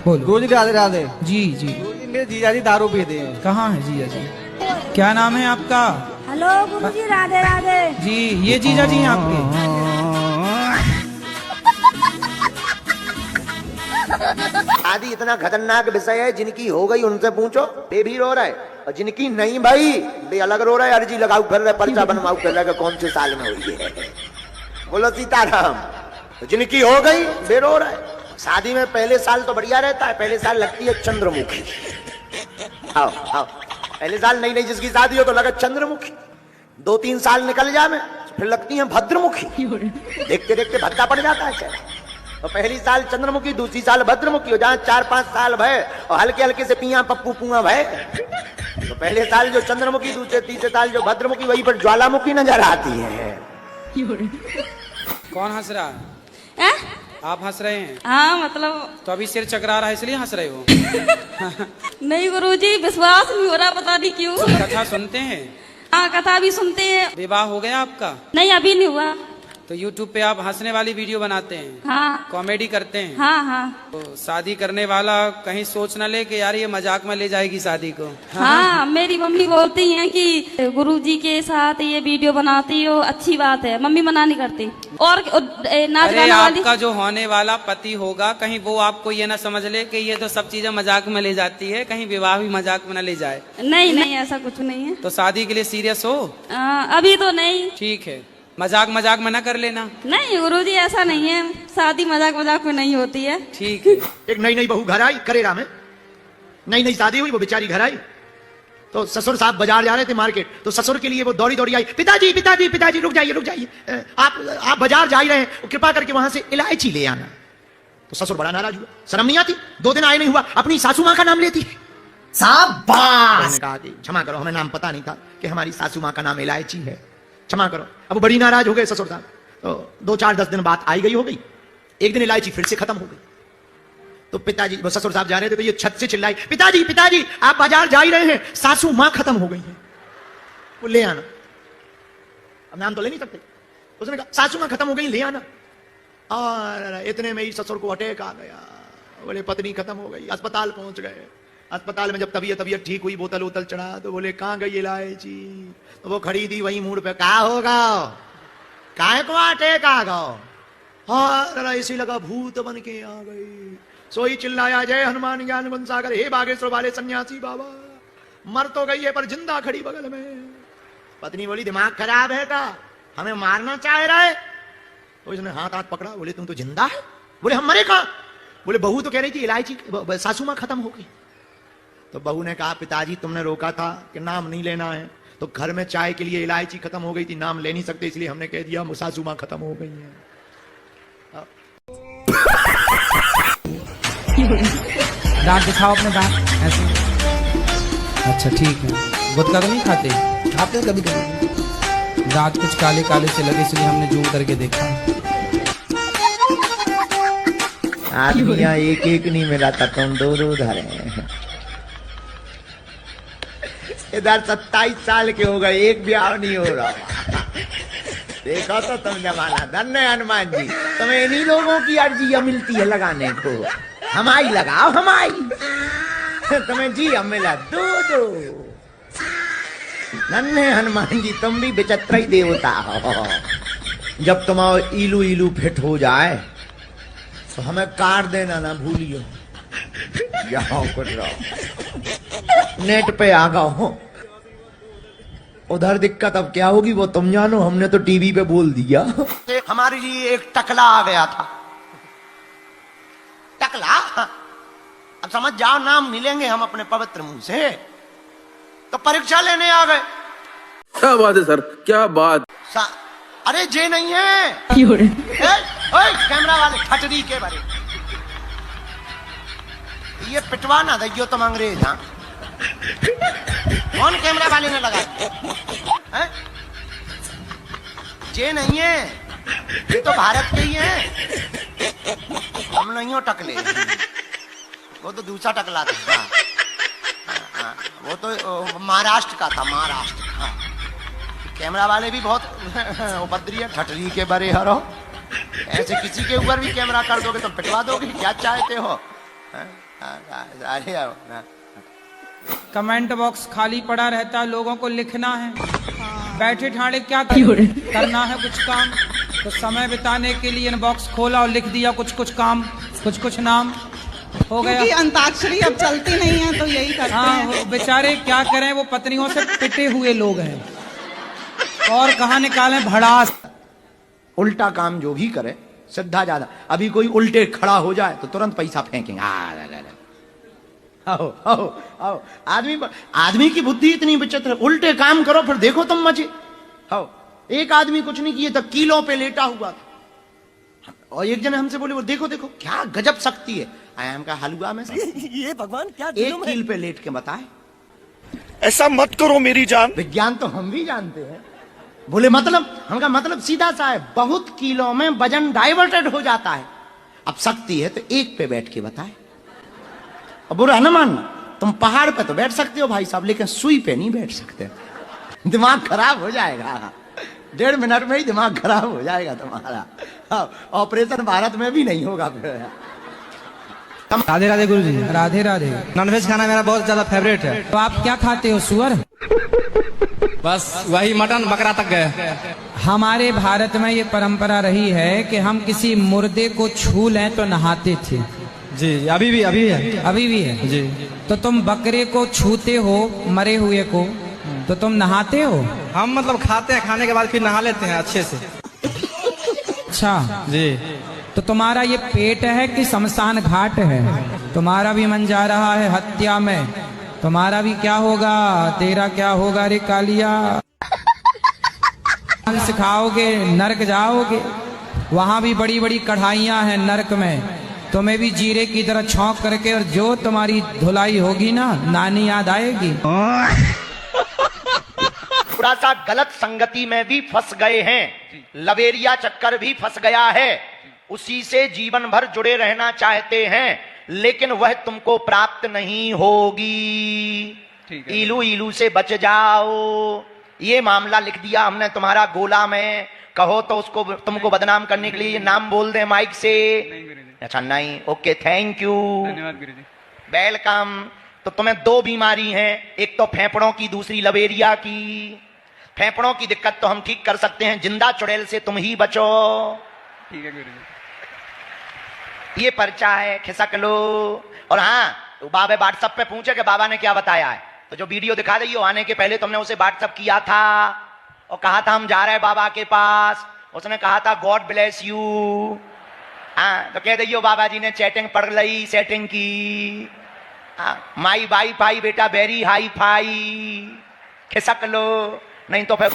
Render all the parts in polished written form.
बोलो। गुरुजी राधे राधे। जी जी। गुरुजी मेरे जीजा जी दारू पीते हैं। कहाँ है जीजा जी? क्या नाम है आपका? हेलो गुरुजी राधे राधे। जी ये जीजा जी हैं आपके? शादी इतना खतरनाक विषय है, जिनकी हो गई उनसे पूछो, बे भी रो रहा है, और जिनकी नहीं भाई बे अलग रो रहा है, अर्जी लगाऊ कर रहा है, पर्चा बनवाऊ कर रहा है, कौन से साल में हुई है। बोलो सीताराम। तो जिनकी हो गई बे रो रहा है। शादी में पहले साल तो बढ़िया रहता है, पहले साल लगती है चंद्रमुखी। आओ आओ, पहले साल नई नई जिसकी शादी हो तो लगा चंद्रमुखी, 2-3 साल निकल जाए फिर लगती है भद्रमुखी। देखते देखते भद्दा पड़ जाता है। तो पहली साल चंद्रमुखी, दूसरी साल भद्रमुखी हो, जहां 4-5 साल भय और हल्के हल्के से पिया पप्पू पुआ भय। तो पहले साल जो चंद्रमुखी, दूसरे तीसरे साल जो भद्रमुखी, वहीं पर ज्वालामुखी नजर आती है। कौन हंस रहा है? आप हंस रहे हैं? हाँ मतलब तो अभी सिर चकरा रहा है इसलिए हंस रहे हो? नहीं गुरुजी, विश्वास नहीं हो रहा, पता नहीं क्यों। कथा सुनते हैं? हाँ कथा भी सुनते हैं। विवाह हो गया आपका? नहीं अभी नहीं हुआ। तो YouTube पे आप हंसने वाली वीडियो बनाते हैं? हाँ कॉमेडी करते हैं? हाँ हाँ तो शादी करने वाला कहीं सोच न ले कि यार ये मजाक में ले जाएगी शादी को। हाँ मेरी मम्मी बोलती हैं कि गुरुजी के साथ ये वीडियो बनाती हो, अच्छी बात है। मम्मी मना नहीं करती। और नाच अरे गाना वाली आपका जो होने वाला पति होगा, कहीं वो आपको ये ना समझ ले कि ये तो सब चीजें मजाक में ले जाती है, कहीं विवाह भी मजाक में न ले जाए। नहीं नहीं ऐसा कुछ नहीं है। तो शादी के लिए सीरियस हो? अभी तो नहीं। ठीक है, मजाक मजाक में ना कर लेना। नहीं गुरुजी ऐसा नहीं है, शादी मजाक मजाक में नहीं होती है। ठीक है। एक नई नई बहू घर आई करेरा में, नई नई शादी हुई, वो बेचारी घर आई तो ससुर साहब बाजार जा रहे थे मार्केट, तो ससुर के लिए वो दौड़ी दौड़ी आई, पिताजी पिताजी पिताजी रुक जाइए, आप बाजार जा ही रहे हैं, कृपा करके वहां से इलायची ले आना। तो ससुर बड़ा नाराज हुआ, शर्म नहीं आती, 2 दिन आए नहीं हुआ, अपनी सासू माँ का नाम लेती है। शाबाश। कहा कि क्षमा करो, हमें नाम पता नहीं था कि हमारी सासू माँ का नाम इलायची है, क्षमा करो। अब बड़ी नाराज हो गए ससुर साहब। तो 2-4-10 दिन बात आई गई हो गई। एक दिन इलायची फिर से खत्म हो गई। तो पिताजी, वो ससुर साहब जा रहे थे, तो ये छत से चिल्लाई, पिताजी पिताजी आप बाजार जा ही रहे हैं, सासू माँ खत्म हो गई है, वो ले आना। अब नाम तो ले नहीं सकते। उसने कहा सासू माँ खत्म हो गई, ले आना। और इतने में ही ससुर को अटैक आ गया। बोले पत्नी खत्म हो गई, अस्पताल पहुंच गए। अस्पताल में जब तबीयत ठीक हुई, बोतल उतल चढ़ा, तो बोले कहाँ गई इलायची? तो वो खड़ी थी वही मूड पे, कहा होगा काहे को अटैक आ गओ? हाँ इसी लगा भूत बन के आ गई। सोई चिल्लाया, जय हनुमान ज्ञान गुण सागर, हे बागेश्वर वाले सन्यासी बाबा, मर तो गई है पर जिंदा खड़ी बगल में। पत्नी बोली दिमाग खराब है का, हमें मारना चाह रहा है? तो इसने हाथ पकड़ा, बोले तुम तो जिंदा है? बोले हम मरे कहाँ? बोले बहू तो कह रही थी इलायची सासू माँ खत्म हो गई। तो बहू ने कहा पिताजी तुमने रोका था कि नाम नहीं लेना है, तो घर में चाय के लिए इलायची खत्म हो गई थी, नाम ले नहीं सकते, इसलिए हमने कह दिया सासू माँ खत्म हो गई है। दांत दिखाओ अपने दांत ऐसे। अच्छा ठीक है। गुटखा तो नहीं खाते? खाते कभी कभी। दांत कुछ काले काले से लगे, इसलिए हमने जूम करके देखा। आदमी यहाँ एक एक नहीं मिला था, तुम 2-2 धरे हैं। इधर 27 साल के हो गए, एक ब्याह नहीं हो रहा। देखो तो तुम जमाना, धन्य हनुमान जी, तुम्हें इन्हीं लोगों की अर्जियां मिलती है लगाने को। हमारी लगाओ हमारी, तुम्हें जी हम मिला 2-2। धन्य हनुमान जी, तुम भी विचित्र ही देवता हो। जब तुम्हारा इलू इलू फिट हो जाए तो हमें काट देना ना भूलियो। जाओ कुछ रहो, नेट पे आ गओ। उधर दिक्कत अब क्या होगी वो तुम जानो, हमने तो टीवी पे बोल दिया। हमारे लिए एक टकला आ गया था। टकला? अब समझ जाओ, नाम मिलेंगे हम अपने पवित्र मुंह से। तो परीक्षा लेने आ गए। क्या बात है सर, क्या बात। अरे जे नहीं है कैमरा वाले खटरी के बारे, ये पिटवा ना दियो तुम अंग्रेज। हाँ कौन कैमरा वाले ने लगाया? जे नहीं है, ये तो भारत के ही है, हम नहीं हो टकले। वो तो दूसरा टकला था। वो तो महाराष्ट्र का था, महाराष्ट्र। कैमरा वाले भी बहुत उपद्रवी है, ठटरी के बरे हरो। ऐसे किसी के ऊपर भी कैमरा कर दोगे तो पिटवा दोगे, क्या चाहते हो? अरे आओ ना। कमेंट बॉक्स खाली पड़ा रहता है, लोगों को लिखना है। बैठे ठाणे क्या करना है कुछ काम, तो समय बिताने के लिए इनबॉक्स खोला और लिख दिया कुछ कुछ काम, कुछ कुछ नाम, हो गया। क्योंकि अंताक्षरी अब चलती नहीं है तो यही करते हाँ, हैं। वो बेचारे क्या करें, वो पत्नियों से पिटे हुए लोग हैं और कहाँ निकालें भड़ास। उल्टा काम जो भी करे श्रद्धा ज्यादा। अभी कोई उल्टे खड़ा हो जाए तो तुरंत पैसा फेंकेंगे। आओ आओ आओ। आदमी की बुद्धि इतनी विचित्र है, उल्टे काम करो फिर देखो तुम मजे। आओ, एक आदमी कुछ नहीं किए तब कीलों पे लेटा हुआ था और एक जन हमसे बोले, वो देखो देखो क्या गजब शक्ति है। आयाम का हलवा में ये भगवान क्या एक कील पे लेट के बताए। ऐसा मत करो मेरी जान। विज्ञान तो हम भी जानते हैं। बोले मतलब, हमका मतलब सीधा सा है, बहुत किलो में वजन डाइवर्टेड हो जाता है। अब शक्ति है तो एक पे बैठ के बताए। अब बुरा न मानना, तुम पहाड़ पे तो बैठ सकते हो भाई साहब, लेकिन सुई पे नहीं बैठ सकते। दिमाग खराब हो जाएगा, 1.5 मिनट में ही दिमाग खराब हो जाएगा तुम्हारा। ऑपरेशन भारत में भी नहीं होगा फिर। राधे राधे गुरु जी। राधे राधे। नॉनवेज खाना मेरा बहुत ज्यादा फेवरेट है। तो आप क्या खाते हो, सुअर? बस वही मटन बकरा तक गए। हमारे भारत में ये परंपरा रही है कि हम किसी मुर्दे को छू लें तो नहाते थे। जी अभी भी है। अभी भी है जी। तो तुम बकरे को छूते हो, मरे हुए को, तो तुम नहाते हो? हम मतलब खाते हैं, खाने के बाद फिर नहा लेते हैं अच्छे से। अच्छा जी। तो तुम्हारा ये पेट है कि शमशान घाट है? तुम्हारा भी मन जा रहा है हत्या में, तुम्हारा भी क्या होगा, तेरा क्या होगा रे कालिया। सिखाओगे नरक जाओगे, वहां भी बड़ी बड़ी कढ़ाइयां हैं नरक में, तुम्हें भी जीरे की तरह छौंक करके, और जो तुम्हारी धुलाई होगी ना, नानी याद आएगी। थोड़ा सा गलत संगति में भी फंस गए हैं, लवेरिया चक्कर भी फंस गया है, उसी से जीवन भर जुड़े रहना चाहते हैं, लेकिन वह तुमको प्राप्त नहीं होगी। इलू इलू से बच जाओ। ये मामला लिख दिया हमने तुम्हारा गोला में। कहो तो उसको, तुमको बदनाम करने के लिए ये नाम बोल दे माइक से? अच्छा नहीं, ओके, थैंक यू, वेलकम। तो तुम्हें 2 बीमारी हैं, एक तो फेफड़ों की, दूसरी लवेरिया की। फेफड़ों की दिक्कत तो हम ठीक कर सकते हैं, जिंदा चुड़ैल से तुम ही बचो। ठीक है गुरुजी। ये पर्चा है, खिसक लो। और हाँ, तो बाबा व्हाट्सएप पे पूछे कि बाबा ने क्या बताया है, तो जो वीडियो दिखा रही हो, आने के पहले तुमने उसे व्हाट्सएप किया था और कहा था हम जा रहे हैं बाबा के पास। उसने कहा था गॉड ब्लेस यू। हाँ, तो कह दियो बाबा जी ने चैटिंग पढ़ ली, सेटिंग की। माई वाई फाई बेटा वेरी हाई फाई, खिसक लो, नहीं तो फिर।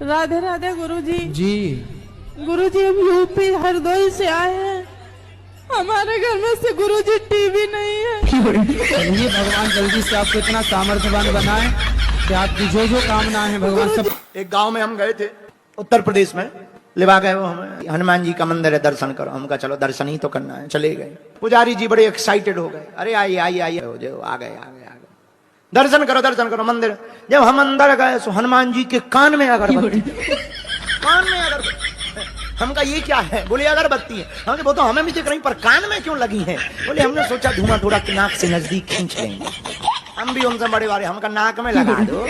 राधे राधे गुरुजी। जी। गुरुजी हम यूपी हरदोई से आए हैं, हमारे घर में से गुरुजी टीवी नहीं है। चलिए, भगवान जल्दी से आपको इतना सामर्थ्यवान बनाए कि आपकी जो जो कामना है भगवान सब। एक गांव में हम गए थे, उत्तर प्रदेश में, लिवा गए वो हमें, हनुमान जी का मंदिर है, दर्शन करो। हम कहा चलो दर्शन ही तो करना है, चले गए। पुजारी जी बड़े एक्साइटेड हो गए, अरे आइए आइए आइए, जो आ गए आ गए आ गए, दर्शन करो मंदिर। जब हम अंदर गए तो हनुमान जी के कान में अगरबत्ती, कान में अगरबत्ती। हम कहा ये क्या है? बोले अगरबत्ती है। हमने वो तो हमें भी दिख रही, पर कान में क्यों लगी है? बोले हमने सोचा धुआं थोड़ा नाक से नजदीक खींच लेंगे। हम भी उनसे बड़े वाले, हमका नाक में लगा दो,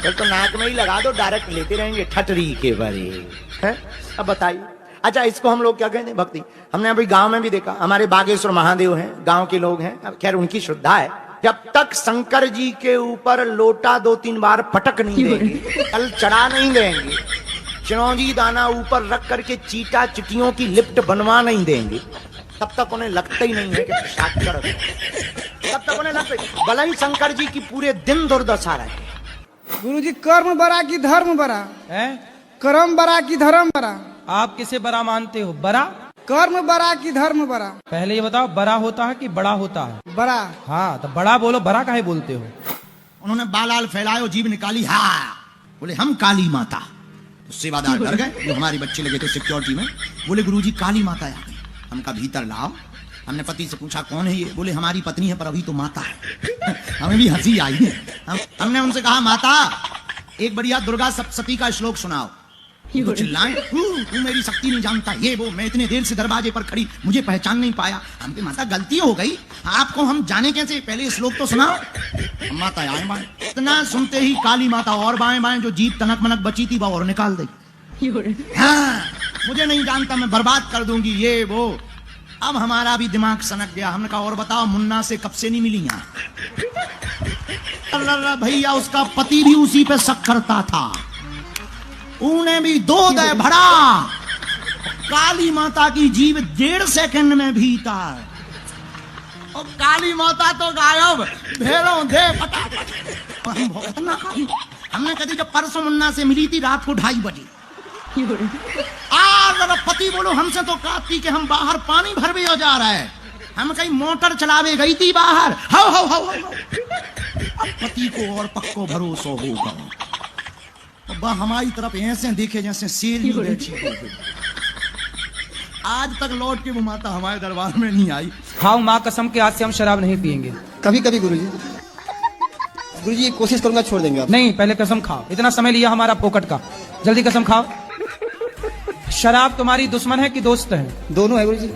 फिर तो नाक में ही लगा दो, डायरेक्ट लेते रहेंगे ठटरी के बड़े है। अब बताइए, अच्छा इसको हम लोग क्या कहते हैं? भक्ति। हमने अभी गांव में भी देखा, हमारे बागेश्वर महादेव हैं, गांव के लोग हैं, अब खैर उनकी श्रद्धा है, जब तक शंकर जी के ऊपर लोटा 2-3 बार पटक नहीं देंगे, कल चढ़ा नहीं देंगे, चिरौंजी दाना ऊपर रख करके चीटा चिटियों की लिफ्ट बनवा नहीं देंगे, तब तक उन्हें लगता ही नहीं है कि प्रसाद कर, तब तक उन्हें लगता भले ही शंकर जी की पूरे दिन दुर्दशा रहे। गुरुजी कर्म बड़ा की धर्म बड़ा है? कर्म बड़ा की धर्म बड़ा? आप किसे बड़ा मानते हो? बड़ा? कर्म बड़ा की धर्म बड़ा? पहले ये बताओ, बड़ा होता है कि बड़ा होता है? बड़ा। हाँ, तो बड़ा बोलो, बड़ा काहे बोलते हो? उन्होंने बालाल फैलाए, जीभ निकाली, हाँ बोले हम काली माता। तो सेवादार डर गए, जो हमारे बच्चे लगे थे सिक्योरिटी में, बोले गुरुजी काली माता आ गई। हम कहा भीतर लाओ। हमने पति से पूछा कौन है ये? बोले हमारी पत्नी है, पर अभी तो माता है। हमें भी हंसी आई है। हमने उनसे कहा माता एक बढ़िया दुर्गा सप्तशती का श्लोक सुनाओ। तो चिल्लाएं, तू मेरी शक्ति नहीं जानता, ये वो, मैं इतने देर से दरवाजे पर खड़ी, मुझे पहचान नहीं पाया। हम पे माता गलती हो गई, आपको हम जाने कैसे, पहले श्लोक तो सुना। माता आए बाएं, इतना सुनते ही काली माता और बाएं बाएं जो जीप तनक मनक बची थी वो और निकाल दी। हाँ, मुझे नहीं जानता, मैं बर्बाद कर दूंगी, ये वो। अब हमारा भी दिमाग सनक गया। हमने कहा और बताओ, मुन्ना से कब से नहीं मिली यहाँ? भैया उसका पति भी उसी पे शक करता था, उन्हें भी दो दे भरा। काली माता की जीव 1.5 सेकंड में भीतर, और काली माता तो गायब, भेड़ों दे फटाफट। हम बहुत ना खाई। हमने कभी जब परसों मुन्ना से मिली थी रात को 2:30 बजे, पति बोलो हमसे तो कहती कि हम बाहर पानी भरवे हो जा रहा है, हम कहीं मोटर चलावे गई थी बाहर। How how how how. अब पति को और पक्को भरोसा होगा। अब हमारी तरफ ऐसे देखे जैसे शेर ही बैठी हो। आज तक लौट के वो माता हमारे दरबार में नहीं आई। खाओ माँ कसम के, आज से हम शराब नहीं पियेंगे। कभी कभी गुरुजी, गुरुजी कोशिश करूंगा छोड़ देंगे आप। नहीं, पहले कसम खाओ, इतना समय लिया हमारा पोकट का, जल्दी कसम खाओ। शराब तुम्हारी दुश्मन है कि दोस्त है? दोनों है गुरुजी।